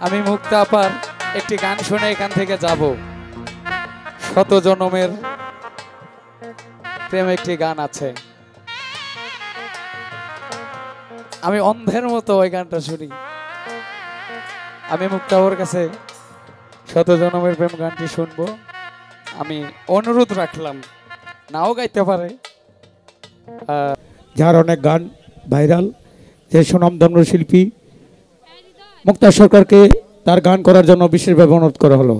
আমি মুক্তা আপার একটি গান শুনে এখান থেকে যাব। শত জনমের প্রেম একটি গান আছে, আমি অন্ধের মতো ওই গানটা শুনি। আমি মুক্তা আপার কাছে শত জনমের প্রেম গানটি শুনবো। আমি অনুরোধ রাখলাম, নাও গাইতে পারে, যার অনেক গান ভাইরাল, যে সুনামধন্য শিল্পী মুক্তা সরকারকে তার গান করার জন্য বিশেষভাবে অনুরোধ করা হলো।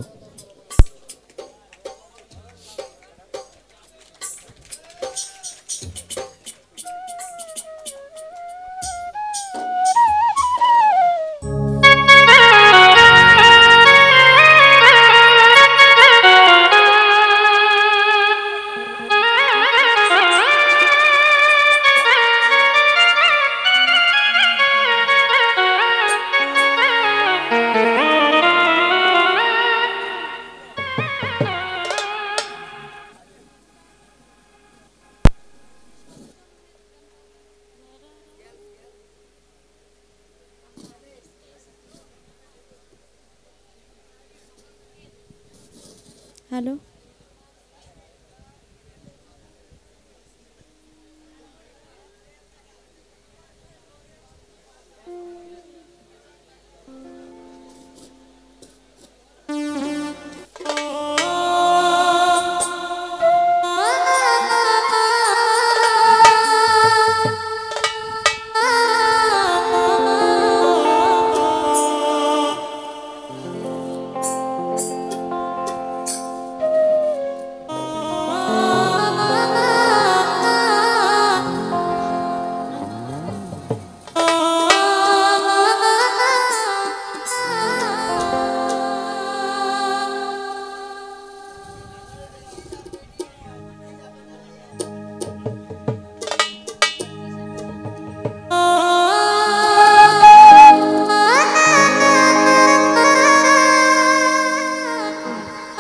হ্যালো,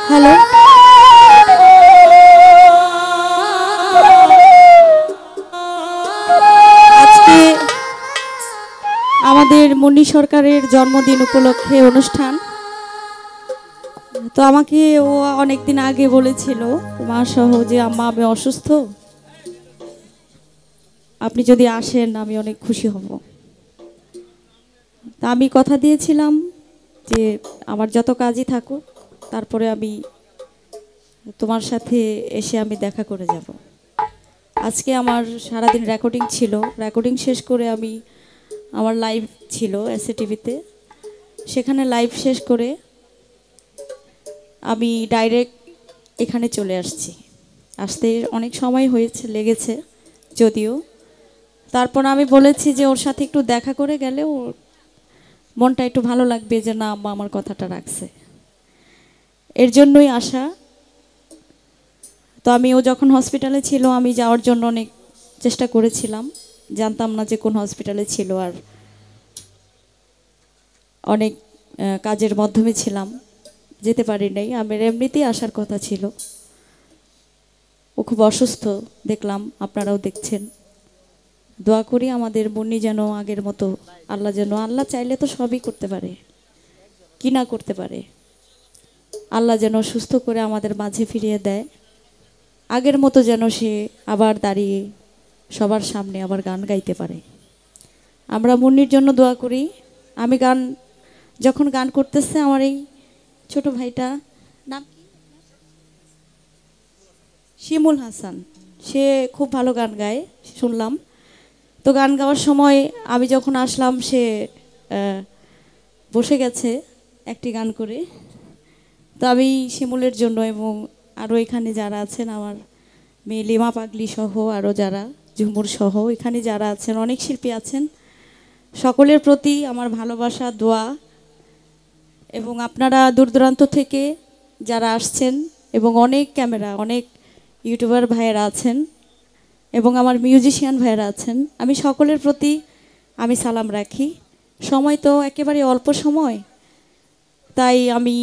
হ্যালো, আজকে আমাদের মুন্নি সরকারের জন্মদিন উপলক্ষে অনুষ্ঠান। তো আমাকে ও অনেকদিন আগে বলেছিল মা সহ যে আম্মা আমি অসুস্থ, আপনি যদি আসেন আমি অনেক খুশি হব। তা আমি কথা দিয়েছিলাম যে আমার যত কাজই থাকুক তারপরে আমি তোমার সাথে এসে আমি দেখা করে যাব। আজকে আমার সারাদিন রেকর্ডিং ছিল, রেকর্ডিং শেষ করে আমি আমার লাইভ ছিল এসএ টিভিতে, সেখানে লাইভ শেষ করে আমি ডাইরেক্ট এখানে চলে আসছি। আসতে অনেক সময় হয়েছে লেগেছে যদিও, তারপর আমি বলেছি যে ওর সাথে একটু দেখা করে গেলে ওর মনটা একটু ভালো লাগবে যে না আম্মা আমার কথাটা রাখছে, এর জন্যই আসা। তো আমি ও যখন হসপিটালে ছিল আমি যাওয়ার জন্য অনেক চেষ্টা করেছিলাম, জানতাম না যে কোন হসপিটালে ছিল, আর অনেক কাজের মাধ্যমে ছিলাম, যেতে পারি নাই। আমার এমনিতেই আসার কথা ছিল। ও খুব অসুস্থ দেখলাম, আপনারাও দেখছেন। দোয়া করি আমাদের মুন্নি যেন আগের মতো, আল্লাহ যেন, আল্লাহ চাইলে তো সবই করতে পারে, কি না করতে পারে, আল্লাহ যেন সুস্থ করে আমাদের মাঝে ফিরিয়ে দেয়। আগের মতো যেন সে আবার দাঁড়িয়ে সবার সামনে আবার গান গাইতে পারে। আমরা মুন্নির জন্য দোয়া করি। আমি যখন গান করতেছে আমার এই ছোট ভাইটা, নাম কি, শিমুল হাসান, সে খুব ভালো গান গায় শুনলাম। তো গান গাওয়ার সময় আমি যখন আসলাম সে বসে গেছে একটি গান করে। তো আমি শিমুলের জন্য এবং আরও এখানে যারা আছেন আমার মেয়ে লিমা পাগলি সহ আরও যারা, ঝুমুর সহ এখানে যারা আছেন, অনেক শিল্পী আছেন, সকলের প্রতি আমার ভালোবাসা, দোয়া। এবং আপনারা দূর দূরান্ত থেকে যারা আসছেন এবং অনেক ক্যামেরা, অনেক ইউটিউবার ভাইয়েরা আছেন এবং আমার মিউজিশিয়ান ভাইয়েরা আছেন, আমি সকলের প্রতি আমি সালাম রাখি। সময় তো একেবারে অল্প সময়, তাই আমি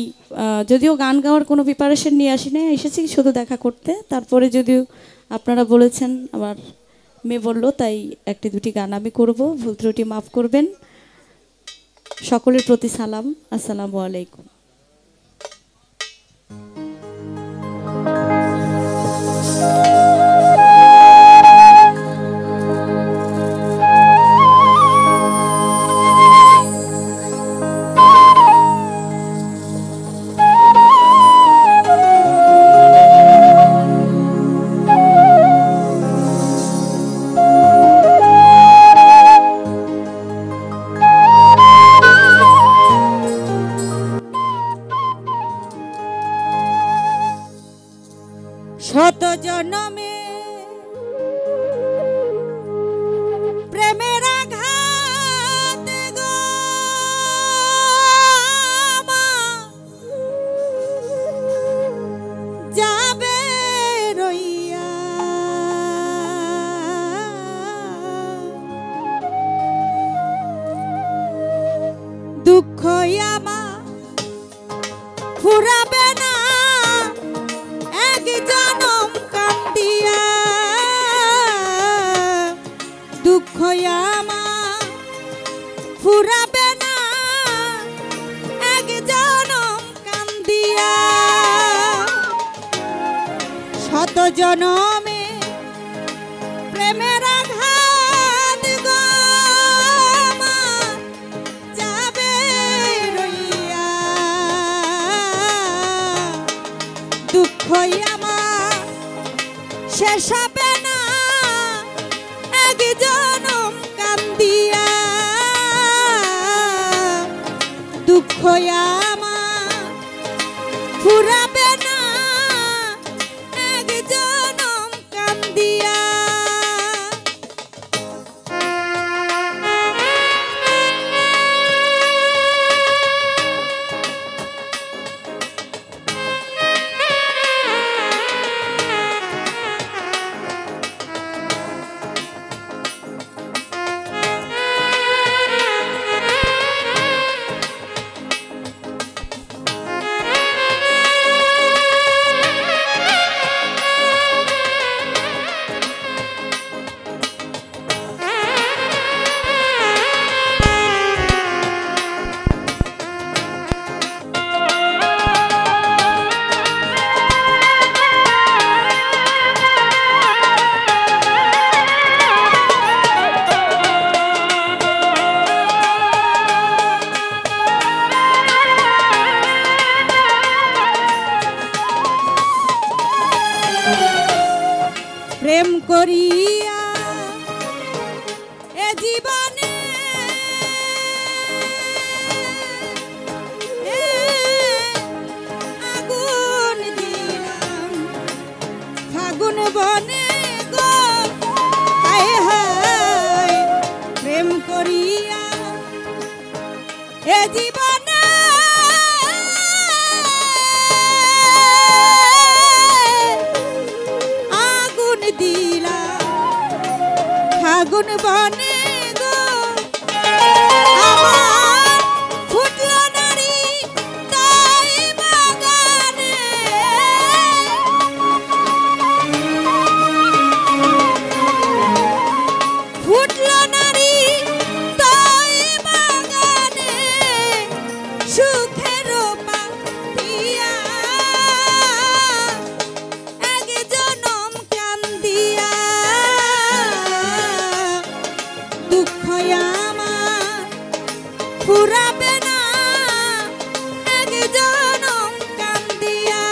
যদিও গান গাওয়ার কোনো প্রিপারেশন নিয়ে আসি না, এসেছি শুধু দেখা করতে। তারপরে যদিও আপনারা বলেছেন আমার মেয়ে বললো, তাই একটি দুটি গান আমি করব, ভুল ত্রুটি মাফ করবেন। সকলের প্রতি সালাম, আসসালামু আলাইকুম। শত জনমে প্রেমের আঘাত গো যাবে রইয়া, দুঃখ আমার ফুরাবে না এক জনম কান্দিয়া, দুঃখ আমার ফুরাবে না এক জনম কান্দিয়া, শত জনমে প্রেমের আঘাত গো আমার যাবে রইয়া, দুঃখ আমার শেষ হবে না এক জনম কান্দিয়া, দুঃখ আমার ফুরাবে না এক জনম কান্দিয়া। প্রেম করিয়া এ জীবনে আগুন দিলাম ফাগুন বনে গো, হায় হায় প্রেম করিয়া এ জীবনে ফাগুন বনে গো, আমার ফুটলো নারী তাই বাগানে, ফুটলো নারী তাই বাগানে, সুখের পাতিয়া এক জনম কান্দিয়া, দুঃখ আমার ফুরাবে না এক জনম কান্দিয়া।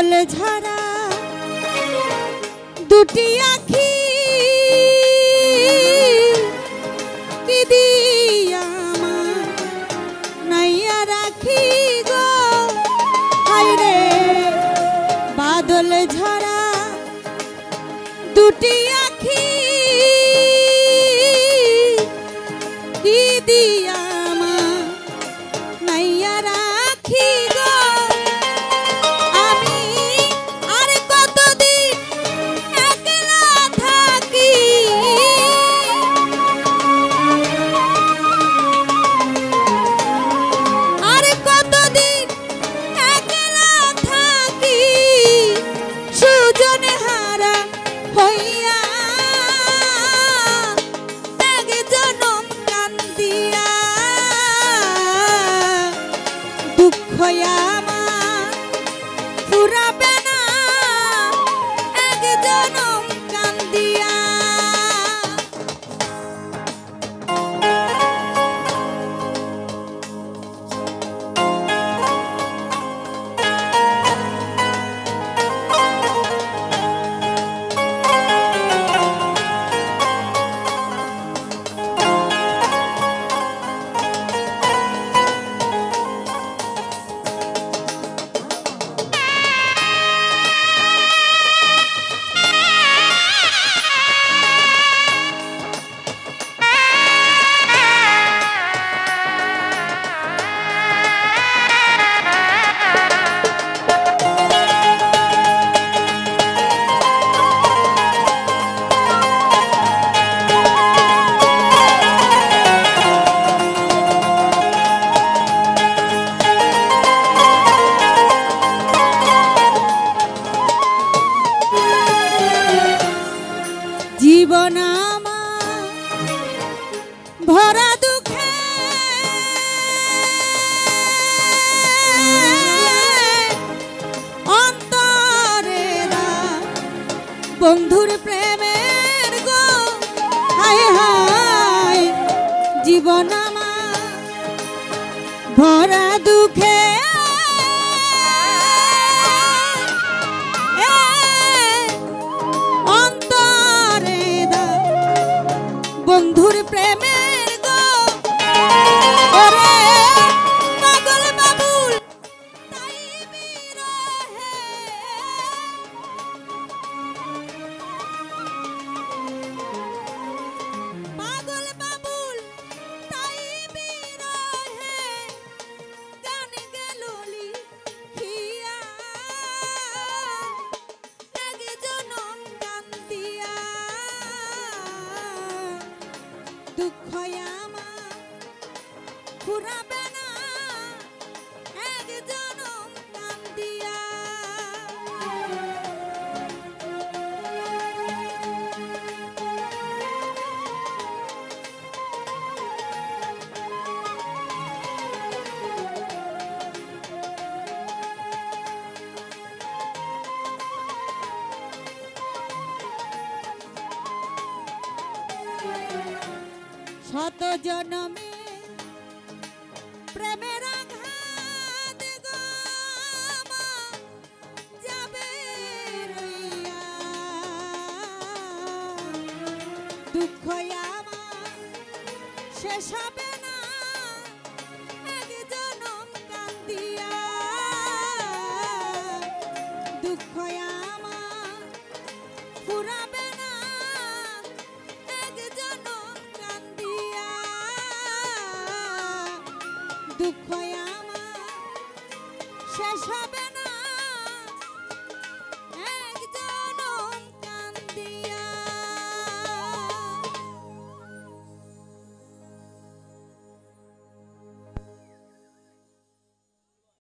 বাদলে ঝরা দুটি আখি কি দিয়া আমার নাইয়া রাখি গো হায়রে বাদলে ঝরা দুটি আখি কি দিয়া আমার নাইয়া রাখি গো আমি আর কতদিন একলা থাকি আর কতদিন একলা থাকি সুজনে হারা হইয়া এক জনম কান্দিয়া দুঃখ আমার ফুরাবে না এক জনম কান্দিয়া জীবন আমার ভরা দুঃখে অন্তরে বন্ধুর প্রেমের গো হায় হায় জীবন আমার ভরা দুঃখে বন্ধুর প্রেমের গো ওরে পাগল বাবুল তাই বিরহে পাগল বাবুল তাই বিরহে গান গেল লিখিয়া এক জনম কান্দিয়া দুঃখ আমার ফুরাবে না এক জনম কান্দিয়া শত জনমে প্রেমের আঘাত গো আমার যাবে রইয়া দুঃখ আমার শেষ হবে না এক জনম কান্দিয়া দুঃখ আমার ফুরাবে না এক জনম কান্দিয়া দুঃখ আমার শেষ হবে